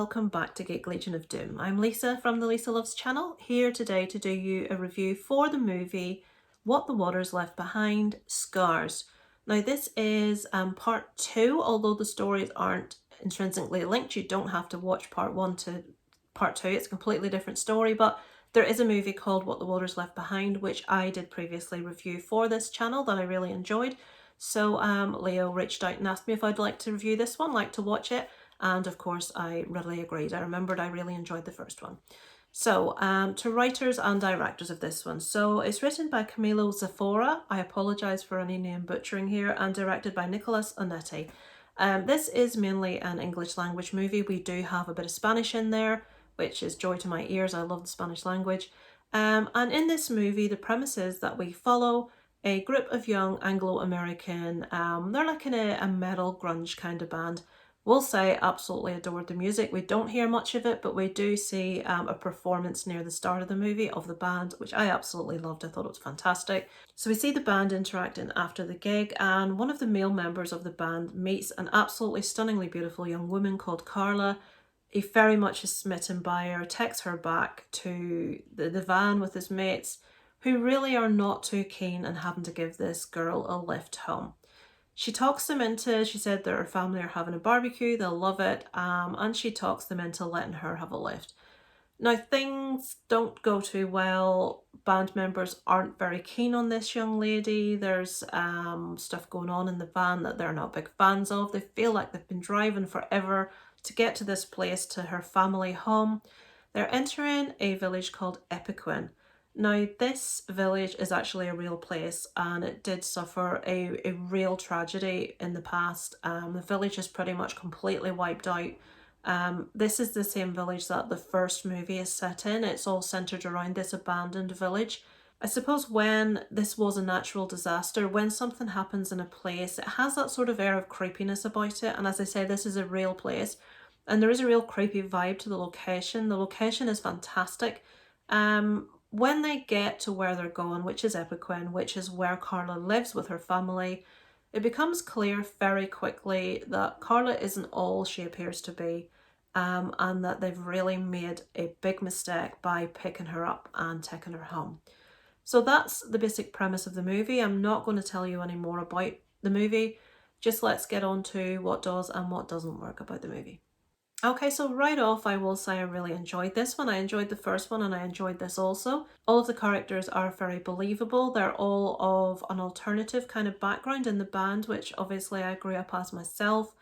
welcome back to Geek Legion of Doom. I'm Lisa from the Lisa Loves channel, here today to do you a review for the movie What the Waters Left Behind, Scars. Now this is part 2, although the stories aren't intrinsically linked. You don't have to watch part 1 to part 2, it's a completely different story, but there is a movie called What the Waters Left Behind, which I did previously review for this channel that I really enjoyed. So Leo reached out and asked me if I'd like to review this one, like to watch it. And of course, I readily agreed. I remembered I really enjoyed the first one. So, to writers and directors of this one. So, it's written by Camilio Zaffora. I apologise for any name butchering here. And directed by Nicolas Onetti. This is mainly an English language movie. We do have a bit of Spanish in there, which is joy to my ears. I love the Spanish language. And in this movie, the premise is that we follow a group of young Anglo-American, they're like in a metal grunge kind of band. Will say absolutely adored the music. We don't hear much of it, but we do see a performance near the start of the movie of the band, which I absolutely loved. I thought it was fantastic. So we see the band interacting after the gig, and one of the male members of the band meets an absolutely stunningly beautiful young woman called Carla. He very much is smitten by her, takes her back to the van with his mates, who really are not too keen on having to give this girl a lift home. She talks them into, she said that her family are having a barbecue, they'll love it, and she talks them into letting her have a lift. Now things don't go too well, band members aren't very keen on this young lady, there's stuff going on in the van that they're not big fans of, they feel like they've been driving forever to get to this place, to her family home. They're entering a village called Epecuén. Now, this village is actually a real place and it did suffer a real tragedy in the past. The village is pretty much completely wiped out. This is the same village that the first movie is set in. It's all centered around this abandoned village. I suppose when this was a natural disaster, when something happens in a place, it has that sort of air of creepiness about it. And as I say, this is a real place and there is a real creepy vibe to the location. The location is fantastic. When they get to where they're going, which is Epecuén, which is where Carla lives with her family, it becomes clear very quickly that Carla isn't all she appears to be, and that they've really made a big mistake by picking her up and taking her home. So that's the basic premise of the movie. I'm not going to tell you any more about the movie. Just let's get on to what does and what doesn't work about the movie. Okay, so right off I will say I really enjoyed this one. I enjoyed the first one and I enjoyed this also. All of the characters are very believable. They're all of an alternative kind of background in the band, which obviously I grew up as myself.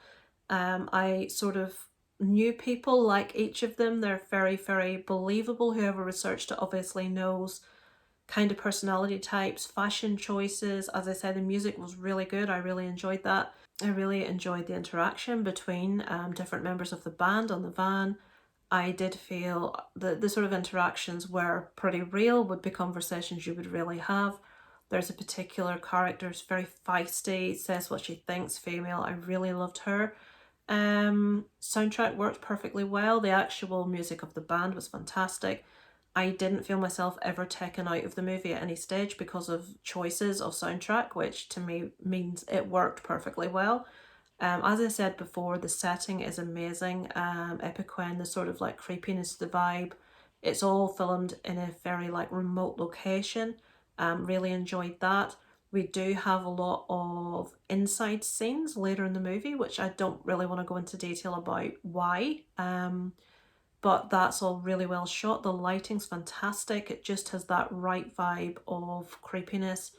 I sort of knew people like each of them. They're very, very believable. Whoever researched it obviously knows kind of personality types, fashion choices. As I said, the music was really good. I really enjoyed that. I really enjoyed the interaction between different members of the band on the van. I did feel that the sort of interactions were pretty real, would be conversations you would really have. There's a particular character who's very feisty, says what she thinks, female. I really loved her. Soundtrack worked perfectly well. The actual music of the band was fantastic. I didn't feel myself ever taken out of the movie at any stage because of choices of soundtrack, which to me means it worked perfectly well. As I said before, the setting is amazing. Epecuén, the sort of like creepiness, the vibe. It's all filmed in a very like remote location. Really enjoyed that. We do have a lot of inside scenes later in the movie, which I don't really want to go into detail about why. But that's all really well shot. The lighting's fantastic. It just has that right vibe of creepiness,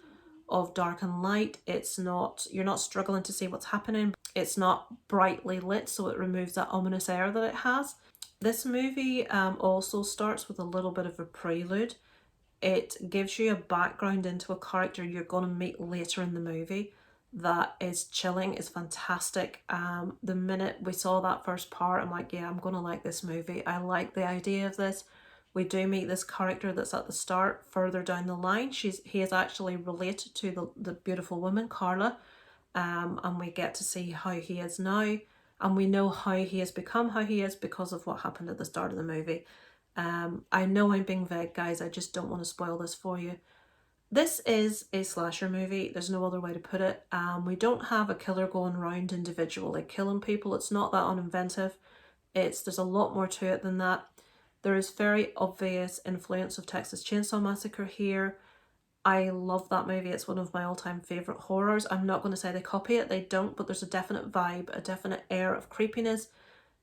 of dark and light. It's not, you're not struggling to see what's happening. It's not brightly lit, so it removes that ominous air that it has. This movie also starts with a little bit of a prelude. It gives you a background into a character you're going to meet later in the movie that is chilling, is fantastic. The minute we saw that first part, I'm like, yeah, I'm gonna like this movie. I like the idea of this. We do meet this character that's at the start. Further down the line, he is actually related to the beautiful woman, Carla, and we get to see how he is now, and we know how he has become how he is because of what happened at the start of the movie. I know I'm being vague, guys. I just don't want to spoil this for you. This is a slasher movie, there's no other way to put it. We don't have a killer going around individually killing people, it's not that uninventive. There's a lot more to it than that. There is very obvious influence of Texas Chainsaw Massacre here. I love that movie. It's one of my all-time favourite horrors. I'm not going to say they copy it, they don't, but there's a definite vibe, a definite air of creepiness,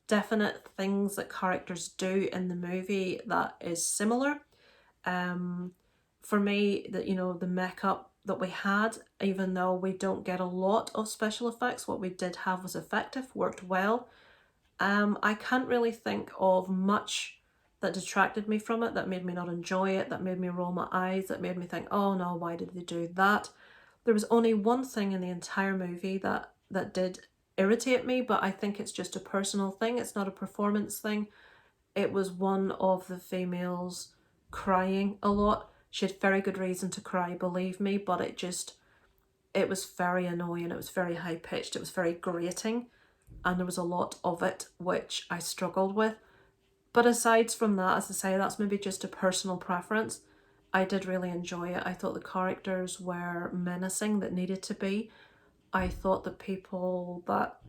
definite things that characters do in the movie that is similar. For me, the makeup that we had, even though we don't get a lot of special effects, what we did have was effective, worked well. I can't really think of much that detracted me from it, that made me not enjoy it, that made me roll my eyes, that made me think, oh no, why did they do that? There was only one thing in the entire movie that did irritate me, but I think it's just a personal thing. It's not a performance thing. It was one of the females crying a lot. She had very good reason to cry, believe me, but it was very annoying. It was very high pitched. It was very grating, and there was a lot of it, which I struggled with. But aside from that, as I say, that's maybe just a personal preference. I did really enjoy it. I thought the characters were menacing, that needed to be. I thought the people that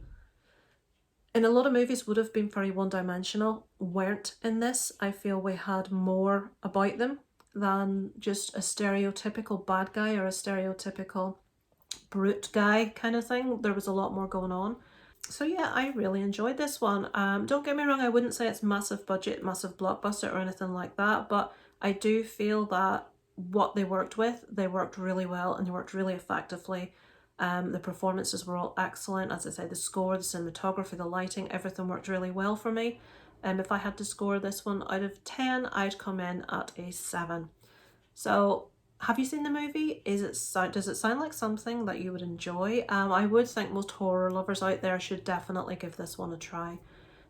in a lot of movies would have been very one-dimensional weren't in this. I feel we had more about them than just a stereotypical bad guy or a stereotypical brute guy kind of thing. There was a lot more going on. So yeah, I really enjoyed this one. Don't get me wrong, I wouldn't say it's massive budget, massive blockbuster or anything like that, but I do feel that what they worked with, they worked really well and they worked really effectively. The performances were all excellent. As I say, the score, the cinematography, the lighting, everything worked really well for me. If I had to score this one out of 10, I'd come in at a 7. So have you seen the movie? Does it sound like something that you would enjoy? I would think most horror lovers out there should definitely give this one a try.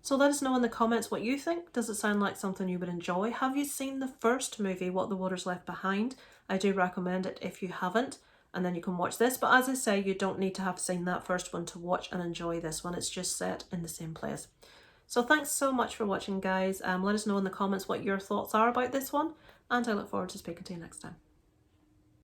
So let us know in the comments what you think. Does it sound like something you would enjoy? Have you seen the first movie, What the Waters Left Behind? I do recommend it if you haven't, and then you can watch this. But as I say, you don't need to have seen that first one to watch and enjoy this one. It's just set in the same place. So thanks so much for watching, guys. Let us know in the comments what your thoughts are about this one, and I look forward to speaking to you next time.